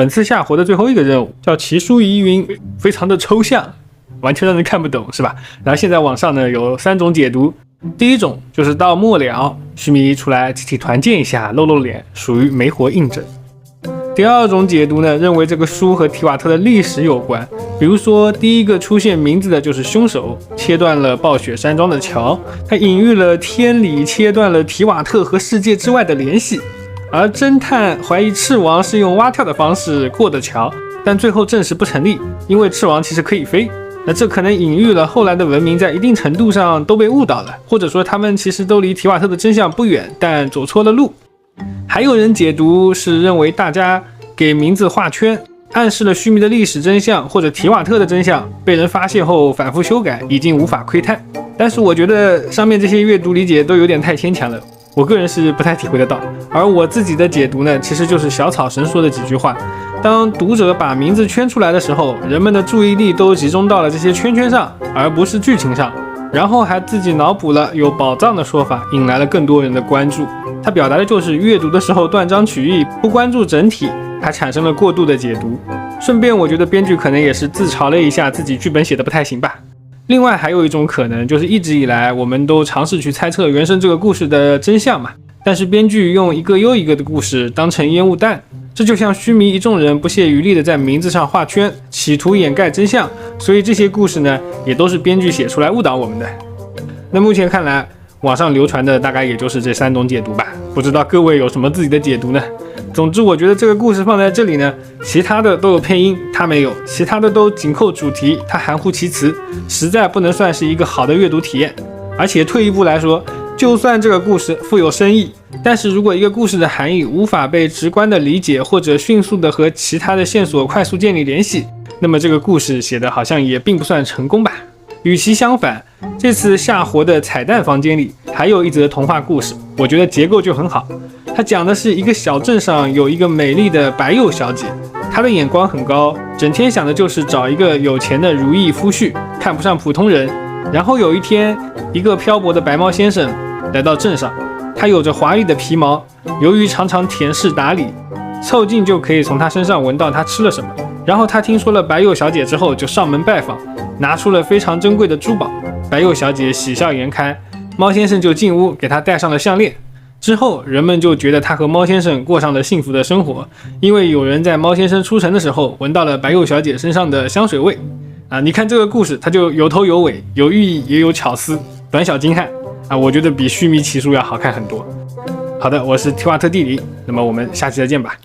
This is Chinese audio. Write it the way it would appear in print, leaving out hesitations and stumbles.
本次下活的最后一个任务叫奇书疑云，非常的抽象，完全让人看不懂，是吧？然后现在网上呢有3种解读，第一种就是到末了，须弥出来集体团建一下，露露脸，属于没活硬整。第二种解读呢，认为这个书和提瓦特的历史有关，比如说第一个出现名字的就是凶手，切断了暴雪山庄的桥，它隐喻了天理切断了提瓦特和世界之外的联系。而侦探怀疑赤王是用蛙跳的方式过的桥，但最后证实不成立，因为赤王其实可以飞。那这可能隐喻了后来的文明在一定程度上都被误导了，或者说他们其实都离提瓦特的真相不远，但走错了路。还有人解读是认为大家给名字画圈，暗示了须弥的历史真相或者提瓦特的真相被人发现后反复修改，已经无法窥探。但是我觉得上面这些阅读理解都有点太牵强了，我个人是不太体会得到。而我自己的解读呢，其实就是小草神说的几句话。当读者把名字圈出来的时候，人们的注意力都集中到了这些圈圈上，而不是剧情上，然后还自己脑补了有宝藏的说法，引来了更多人的关注。他表达的就是阅读的时候断章取义，不关注整体，还产生了过度的解读。顺便我觉得编剧可能也是自嘲了一下自己剧本写的不太行吧。另外还有一种可能，就是一直以来我们都尝试去猜测原神这个故事的真相嘛，但是编剧用一个又一个的故事当成烟雾弹，这就像须弥一众人不屑余力的在名字上画圈，企图掩盖真相，所以这些故事呢，也都是编剧写出来误导我们的。那目前看来，网上流传的大概也就是这3种解读吧，不知道各位有什么自己的解读呢？总之我觉得这个故事放在这里呢，其他的都有配音，它没有；其他的都紧扣主题，它含糊其辞，实在不能算是一个好的阅读体验。而且退一步来说，就算这个故事富有深意，但是如果一个故事的含义无法被直观的理解，或者迅速的和其他的线索快速建立联系，那么这个故事写的好像也并不算成功吧。与其相反，这次下活的彩蛋房间里还有一则童话故事，我觉得结构就很好。它讲的是一个小镇上有一个美丽的白幼小姐，她的眼光很高，整天想的就是找一个有钱的如意夫婿，看不上普通人。然后有一天，一个漂泊的白猫先生来到镇上，他有着华丽的皮毛，由于常常舔舐打理，凑近就可以从他身上闻到他吃了什么。然后他听说了白幼小姐之后，就上门拜访，拿出了非常珍贵的珠宝。白幼小姐喜笑颜开，猫先生就进屋给她戴上了项链。之后人们就觉得他和猫先生过上了幸福的生活，因为有人在猫先生出城的时候闻到了白幼小姐身上的香水味。你看这个故事，它就有头有尾，有寓意也有巧思，短小精悍我觉得比须弥奇书要好看很多。好的，我是提瓦特地理，那么我们下期再见吧。